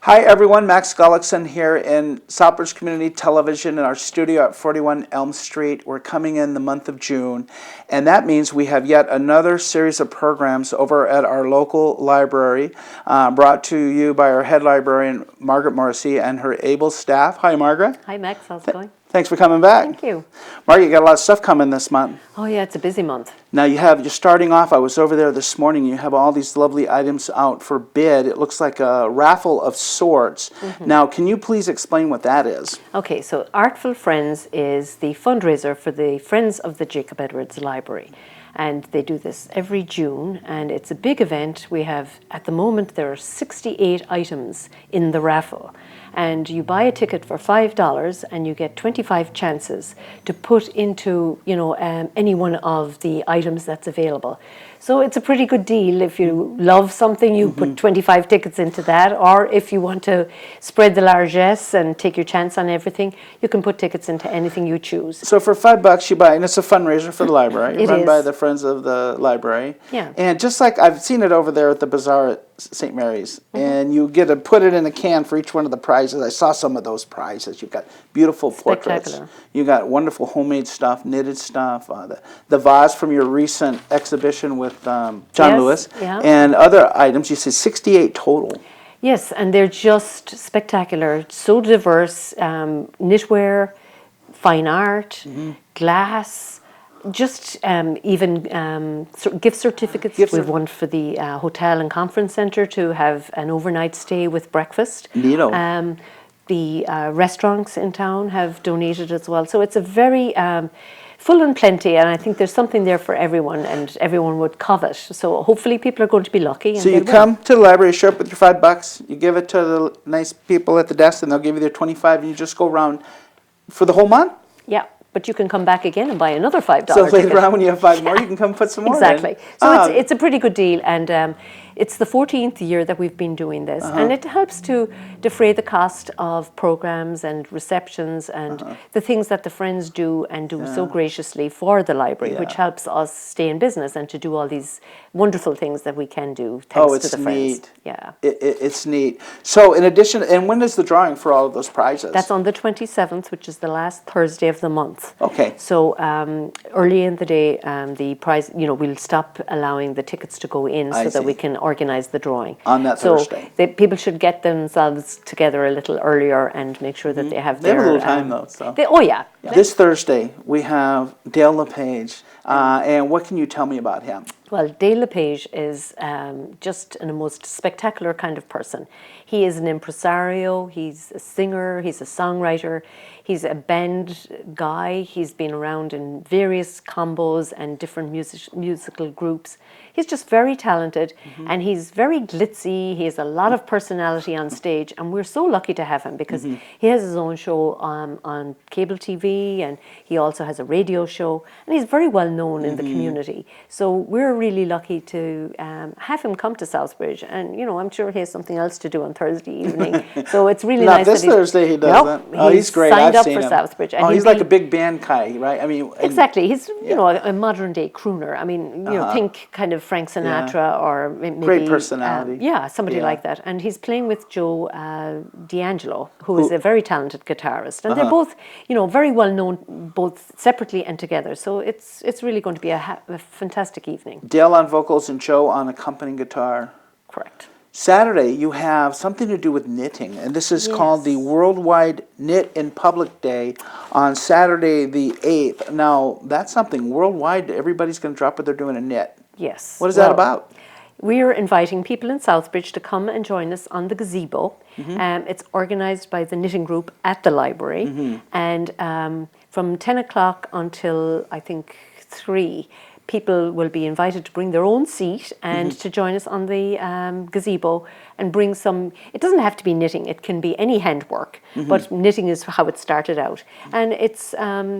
Hi everyone, Max Gullekson here in Southbridge Community Television in our studio at 41 Elm Street. We're coming in the month of June, and that means we have yet another series of programs over at our local library, brought to you by our head librarian, Margaret Morrissey, and her able staff. Hi Margaret. Hi Max, how's it going? Thanks for coming back. Thank you. Margaret, you got a lot of stuff coming this month. Oh yeah, it's a busy month. Now you're starting off, I was over there this morning, you have all these lovely items out for bid. It looks like a raffle of sorts. Now, can you please explain what that is? Okay, so Artful Friends is the fundraiser for the Friends of the Jacob Edwards Library. And they do this every June, and it's a big event. We have, at the moment, there are 68 items in the raffle. And you buy a ticket for $5 and you get 25 chances to put into, any one of the items that's available. So it's a pretty good deal. If you love something, you put 25 tickets into that. Or if you want to spread the largesse and take your chance on everything, you can put tickets into anything you choose. So for $5 you buy, and it's a fundraiser for the library, run by the Friends of the Library. Yeah. And just like I've seen it over there at the bazaar at St. Mary's, and you get to put it in a can for each one of the prizes. I saw some of those prizes. You've got beautiful portraits. You got wonderful homemade stuff, knitted stuff, the vase from your recent exhibition with John Lewis, and other items. You said 68 total. Yes, and they're just spectacular, so diverse, knitwear, fine art, glass, just even gift certificates. We've one for the hotel and conference centre to have an overnight stay with breakfast. Neato. The restaurants in town have donated as well. So it's a very full and plenty, and I think there's something there for everyone, and everyone would covet. So hopefully people are going to be lucky. And so you come to the library, show up with your $5, you give it to the nice people at the desk, and they'll give you their 25, and you just go around for the whole month? Yeah. But you can come back again and buy another $5 So later on when you have 5 more, you can come put some more Exactly. in. So it's a pretty good deal, and it's the 14th year that we've been doing this, and it helps to defray the cost of programs and receptions and the things that the Friends do and do so graciously for the library, which helps us stay in business and to do all these wonderful things that we can do thanks to the Friends. Neat. Yeah. It's neat. So in addition, and when is the drawing for all of those prizes? That's on the 27th, which is the last Thursday of the month. Okay. So early in the day, the prize, we'll stop allowing the tickets to go in so that we can organise the drawing. On that Thursday. So people should get themselves together a little earlier and make sure that they have They their... have a little time though. So. This Thursday we have Dale LePage, and what can you tell me about him? Well, Dale LePage is just a most spectacular kind of person. He is an impresario, he's a singer, he's a songwriter, he's a band guy, he's been around in various combos and different musical groups. He's just very talented, and he's very glitzy. He has a lot of personality on stage, and we're so lucky to have him because he has his own show on cable TV, and he also has a radio show, and he's very well known in the community. So we're really lucky to have him come to Southbridge, and I'm sure he has something else to do on Thursday evening. So it's really nice. Not this Thursday he doesn't. Oh, he's great. Signed I've up seen for him. Southbridge. And he's like a big band guy, right? I mean, exactly. He's a modern day crooner. I mean, think kind of Frank Sinatra or maybe great personality. Somebody like that. And he's playing with Joe D'Angelo, who is a very talented guitarist, and they're both very well known both separately and together. So it's really going to be a fantastic evening. Dale on vocals and Joe on accompanying guitar. Correct. Saturday, you have something to do with knitting, and this is called the Worldwide Knit in Public Day on Saturday the 8th. Now, that's something worldwide. Everybody's going to drop what they're doing and knit. Yes. What is that about? We're inviting people in Southbridge to come and join us on the gazebo. It's organised by the knitting group at the library, and from 10 o'clock until, I think, 3, people will be invited to bring their own seat and to join us on the gazebo and bring some... It doesn't have to be knitting, it can be any handwork, but knitting is how it started out. And it's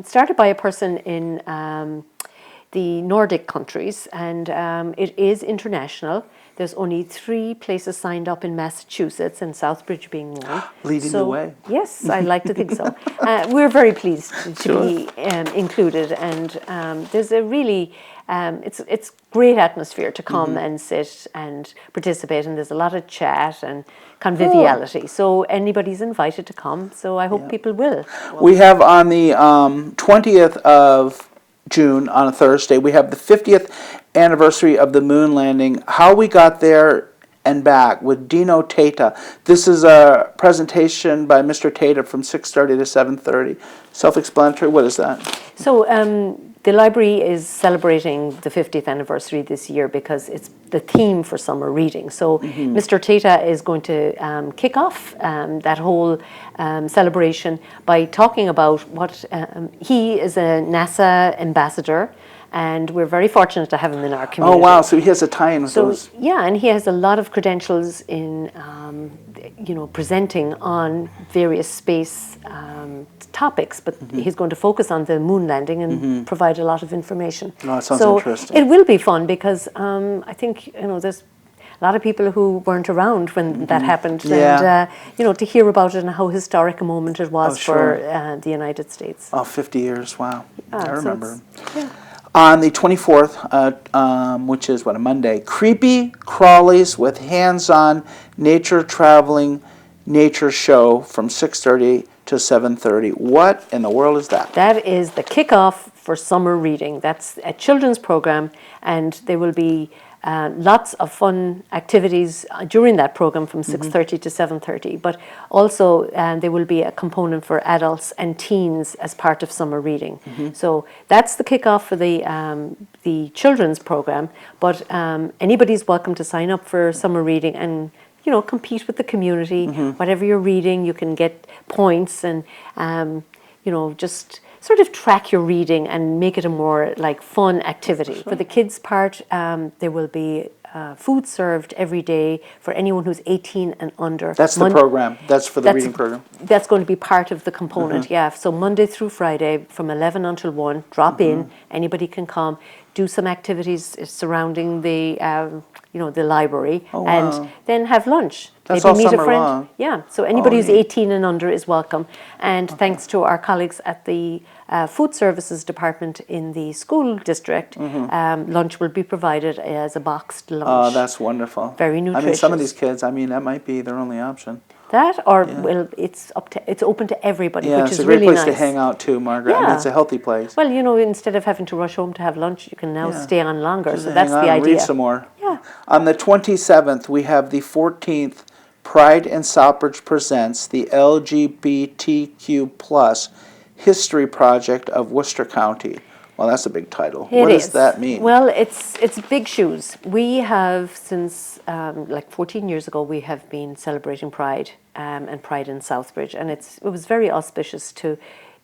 started by a person the Nordic countries, and it is international. There's only 3 places signed up in Massachusetts, and Southbridge being one. Leading the way. Yes, I like to think so. We're very pleased to be included, and there's a really, it's great atmosphere to come and sit and participate, and there's a lot of chat and conviviality. So anybody's invited to come, so I hope people will. We have on the 20th of June, on a Thursday, we have the 50th anniversary of the moon landing, how we got there and back with Dino Tata. This is a presentation by Mr. Tata from 6:30 to 7:30. Self-explanatory, what is that? So the library is celebrating the 50th anniversary this year because it's the theme for summer reading. So Mr. Tata is going to kick off that whole celebration by talking about what he is a NASA ambassador, and we're very fortunate to have him in our community. Oh wow! So he has a tie-in with those. Yeah, and he has a lot of credentials in, presenting on various space topics. But he's going to focus on the moon landing and provide a lot of information. Oh, that sounds so interesting. it will be fun because I think there's a lot of people who weren't around when that happened, and to hear about it and how historic a moment it was for the United States. Oh, 50 years! Wow, I remember. Yeah. On the 24th, which is a Monday, creepy crawlies with hands-on nature traveling nature show from 6:30 to 7:30. What in the world is that? That is the kickoff for summer reading. That's a children's program, and there will be lots of fun activities during that program from 6:30 to 7:30. But also there will be a component for adults and teens as part of summer reading. So that's the kickoff for the children's program. But anybody's welcome to sign up for summer reading and compete with the community. Whatever you're reading, you can get points and just sort of track your reading and make it a more fun activity. For the kids' part, there will be food served every day for anyone who's 18 and under. That's the program. That's for the reading program. That's going to be part of the component, yeah. So Monday through Friday from 11 until 1, drop in. Anybody can come, do some activities surrounding the the library, and then have lunch. That's Maybe all meet summer a friend. long. Yeah, so anybody who's neat. 18 and under is welcome. And thanks to our colleagues at the food services department in the school district, lunch will be provided as a boxed lunch. Oh, that's wonderful. Very nutritious. I mean, some of these kids, that might be their only option. That well, it's open to everybody, which is it's a great really place nice. to hang out too, Margaret. I mean, it's a healthy place. Well, instead of having to rush home to have lunch, you can now stay on longer. Just so hang that's on the and idea. Read some more. Yeah. On the 27th, we have the 14th Pride in Southbridge presents the LGBTQ+ History Project of Worcester County. Well, that's a big title. What does that mean? Well, it's big shoes. We have since 14 years ago we have been celebrating Pride and Pride in Southbridge, and it was very auspicious to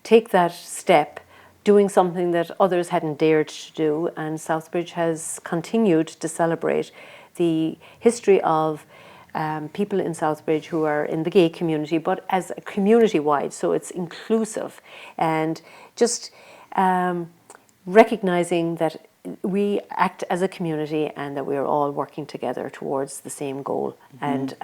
take that step, doing something that others hadn't dared to do, and Southbridge has continued to celebrate the history of people in Southbridge who are in the gay community, but as a community-wide, so it's inclusive, and just recognizing that we act as a community and that we are all working together towards the same goal, and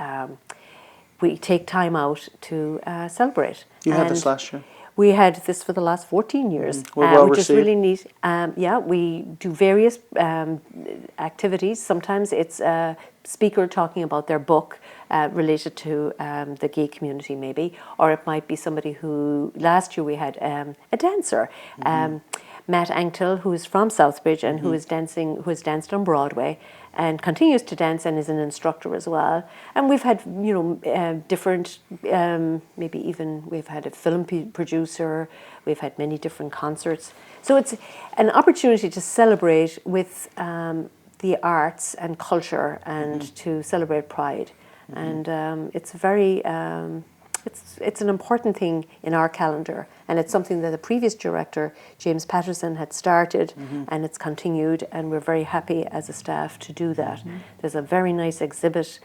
we take time out to celebrate. You had this last year? We had this for the last 14 years, We're well which is received. really neat. We do various activities. Sometimes it's a speaker talking about their book related to the gay community maybe, or it might be somebody who, last year we had a dancer, Matt Anktel, who is from Southbridge and who has danced on Broadway and continues to dance and is an instructor as well. And we've had, different, maybe even we've had a film producer, we've had many different concerts. So it's an opportunity to celebrate with the arts and culture and to celebrate Pride. And it's very, it's an important thing in our calendar, and it's something that the previous director, James Patterson, had started, and it's continued, and we're very happy as a staff to do that. There's a very nice exhibit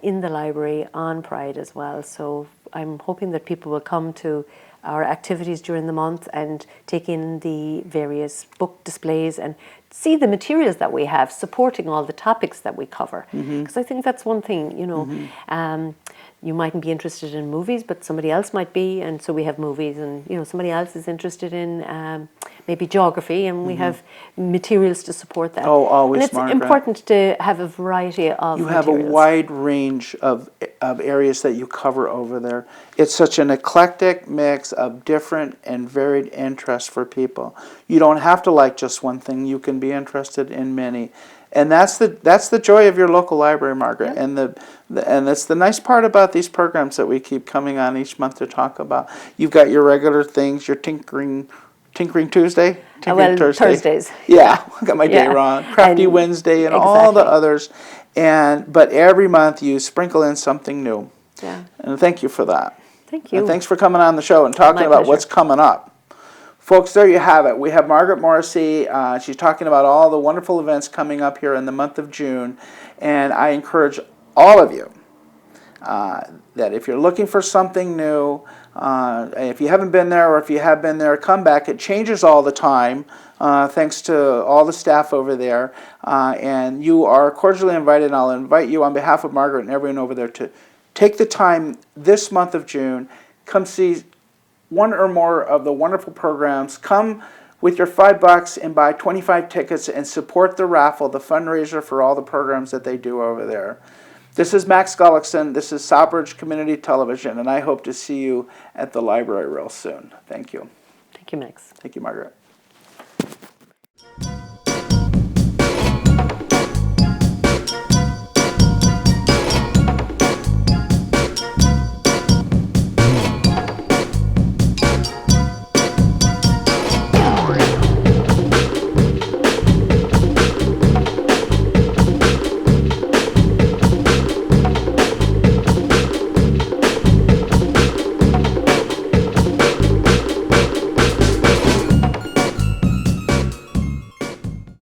in the library on Pride as well, so I'm hoping that people will come to our activities during the month and take in the various book displays and see the materials that we have supporting all the topics that we cover. Because I think that's one thing, you mightn't be interested in movies, but somebody else might be, and so we have movies, and somebody else is interested in maybe geography, and we have materials to support that. Oh, always, and it's Margaret. important to have a variety of You have materials. a wide range of areas that you cover over there. It's such an eclectic mix of different and varied interests for people. You don't have to like just one thing. You can be interested in many. And that's the joy of your local library, Margaret. Yeah. And that's the nice part about these programs that we keep coming on each month to talk about. You've got your regular things, your Tinkering Tuesday? Tinkering Thursday. Thursdays. Yeah, I got my day Yeah. wrong. Crafty And Wednesday and all the exactly. others. But every month you sprinkle in something new. Yeah. And thank you for that. Thank you. And thanks for coming on the show and talking My about pleasure. what's coming up. Folks, there you have it. We have Margaret Morrissey. She's talking about all the wonderful events coming up here in the month of June. And I encourage all of you that if you're looking for something new, if you haven't been there or if you have been there, come back. It changes all the time, thanks to all the staff over there. And you are cordially invited, and I'll invite you on behalf of Margaret and everyone over there to take the time this month of June, come see one or more of the wonderful programs. Come with your $5 and buy 25 tickets and support the raffle, the fundraiser for all the programs that they do over there. This is Max Gullekson. This is Southbridge Community Television, and I hope to see you at the library real soon. Thank you. Thank you, Max. Thank you, Margaret.